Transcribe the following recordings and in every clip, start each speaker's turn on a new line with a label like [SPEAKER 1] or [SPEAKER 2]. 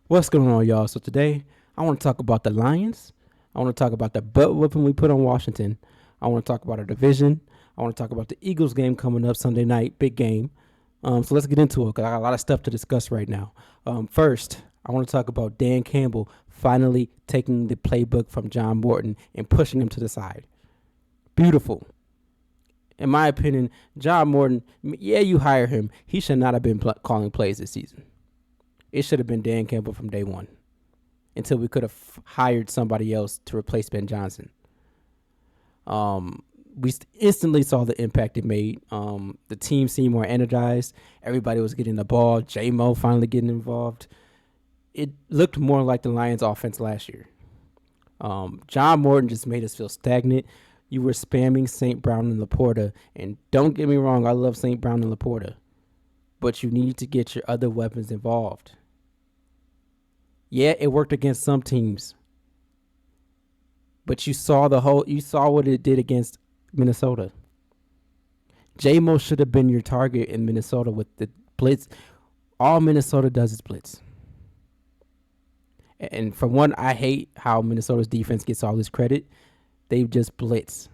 [SPEAKER 1] What's going on, y'all? So today, I want to talk about the Lions. I want to talk about the butt whipping we put on Washington. I want to talk about our division. I want to talk about the Eagles game coming up Sunday night, big game. So let's get into it because I got a lot of stuff to discuss right now. First, I want to talk about Dan Campbell finally taking the playbook from John Morton and pushing him to the side. Beautiful. In my opinion, John Morton, yeah, you hire him. He should not have been calling plays this season. It should have been Dan Campbell from day one until we could have hired somebody else to replace Ben Johnson. We instantly saw the impact it made. The team seemed more energized. Everybody was getting the ball. J-Mo finally getting involved. It looked more like the Lions offense last year. John Morton just made us feel stagnant. You were spamming St. Brown and Laporta. And don't get me wrong, I love St. Brown and Laporta. But you need to get your other weapons involved. Yeah, it worked against some teams. But you saw what it did against Minnesota. J-Mo should have been your target in Minnesota with the blitz. All Minnesota does is blitz. And for one, I hate how Minnesota's defense gets all this credit. They just blitz.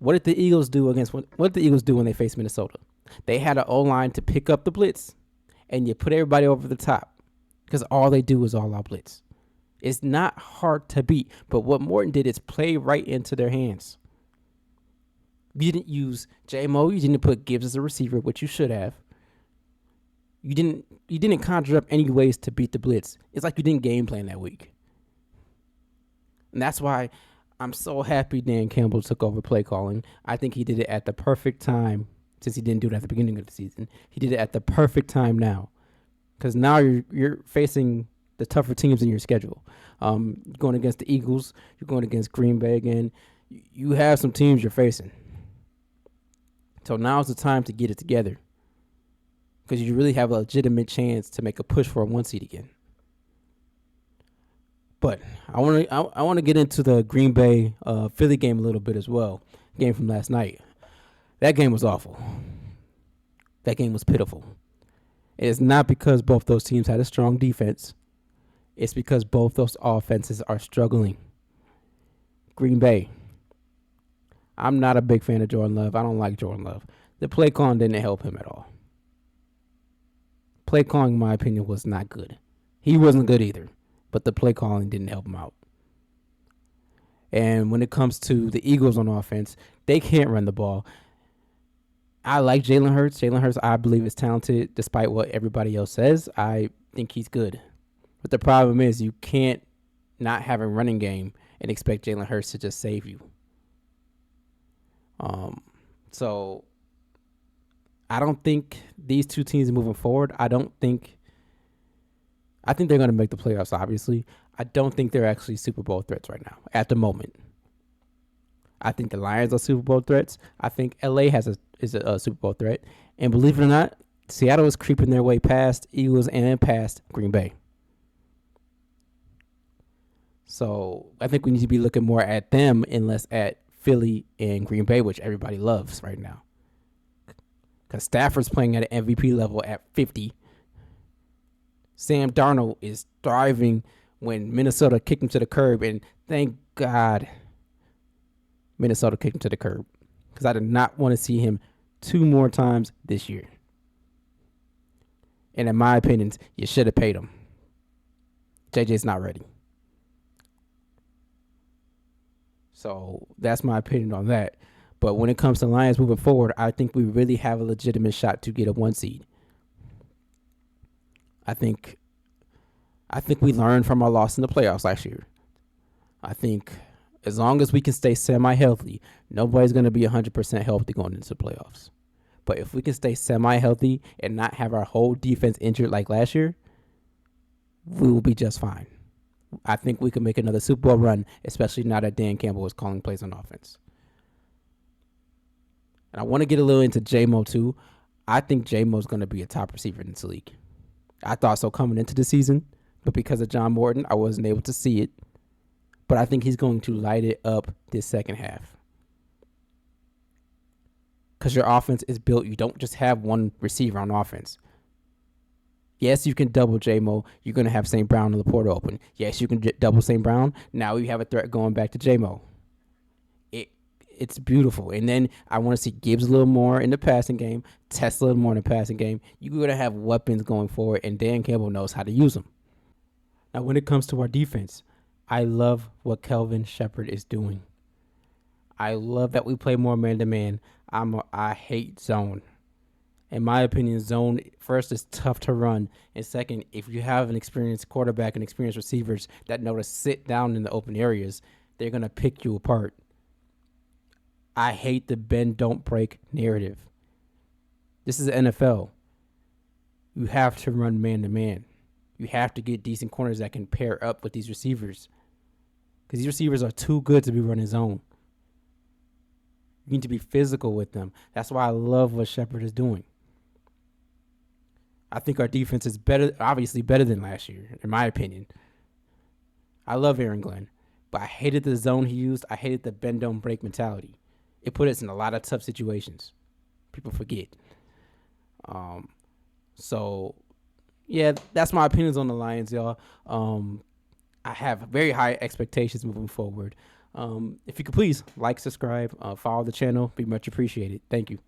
[SPEAKER 1] What did the Eagles do what did the Eagles do when they faced Minnesota? They had an O-line to pick up the blitz, and you put everybody over the top because all they do is all-out blitz. It's not hard to beat, but what Morton did is play right into their hands. You didn't use J-Mo. You didn't put Gibbs as a receiver, which you should have. You didn't conjure up any ways to beat the blitz. It's like you didn't game plan that week. And that's why I'm so happy Dan Campbell took over play calling. I think he did it at the perfect time since he didn't do it at the beginning of the season. He did it at the perfect time now because now you're facing the tougher teams in your schedule. Going against the Eagles, you're going against Green Bay again. You have some teams you're facing. So now's the time to get it together because you really have a legitimate chance to make a push for a 1 seed again. But I want to get into the Green Bay Philly game a little bit as well. Game from last night. That game was awful. That game was pitiful. It's not because both those teams had a strong defense. It's because both those offenses are struggling. Green Bay. I'm not a big fan of Jordan Love. I don't like Jordan Love. The play calling didn't help him at all. Play calling, in my opinion, was not good. He wasn't good either, but the play calling didn't help him out. And when it comes to the Eagles on offense, they can't run the ball. I like Jalen Hurts. Jalen Hurts, I believe, is talented despite what everybody else says. I think he's good. But the problem is you can't not have a running game and expect Jalen Hurts to just save you. So I don't think these two teams moving forward, I think they're going to make the playoffs, obviously. I don't think they're actually Super Bowl threats right now at the moment. I think the Lions are Super Bowl threats. I think LA is a Super Bowl threat. And believe it or not, Seattle is creeping their way past Eagles and past Green Bay. So I think we need to be looking more at them and less at Philly and Green Bay, which everybody loves right now. Because Stafford's playing at an MVP level at 50. Sam Darnold is thriving when Minnesota kicked him to the curb, and thank God Minnesota kicked him to the curb because I did not want to see him 2 more times this year. And in my opinion, you should have paid him. JJ's not ready. So that's my opinion on that. But when it comes to Lions moving forward, I think we really have a legitimate shot to get a 1 seed. I think we learned from our loss in the playoffs last year. I think as long as we can stay semi-healthy, nobody's going to be 100% healthy going into the playoffs. But if we can stay semi-healthy and not have our whole defense injured like last year, we will be just fine. I think we can make another Super Bowl run, especially now that Dan Campbell is calling plays on offense. And I want to get a little into J-Mo too. I think J-Mo is going to be a top receiver in this league. I thought so coming into the season, but because of John Morton, I wasn't able to see it. But I think he's going to light it up this second half. Because your offense is built. You don't just have one receiver on offense. Yes, you can double J-Mo. You're going to have St. Brown and Laporta open. Yes, you can double St. Brown. Now we have a threat going back to J-Mo. It, it's beautiful. And then I want to see Gibbs a little more in the passing game, Test a little more in the passing game. You're going to have weapons going forward, and Dan Campbell knows how to use them. Now, when it comes to our defense, I love what Kelvin Shepherd is doing. I love that we play more man-to-man. I hate zone. In my opinion, zone first is tough to run, and second, if you have an experienced quarterback and experienced receivers that know to sit down in the open areas, they're gonna pick you apart. I hate the bend don't break narrative. This is the NFL. You have to run man to man. You have to get decent corners that can pair up with these receivers, because these receivers are too good to be running zone. You need to be physical with them. That's why I love what Shepherd is doing. I think our defense is better, obviously better than last year, in my opinion. I love Aaron Glenn, but I hated the zone he used. I hated the bend don't break mentality. It put us in a lot of tough situations. People forget. So yeah, that's my opinions on the Lions, y'all. I have very high expectations moving forward. If you could please like, subscribe, follow the channel, be much appreciated. Thank you.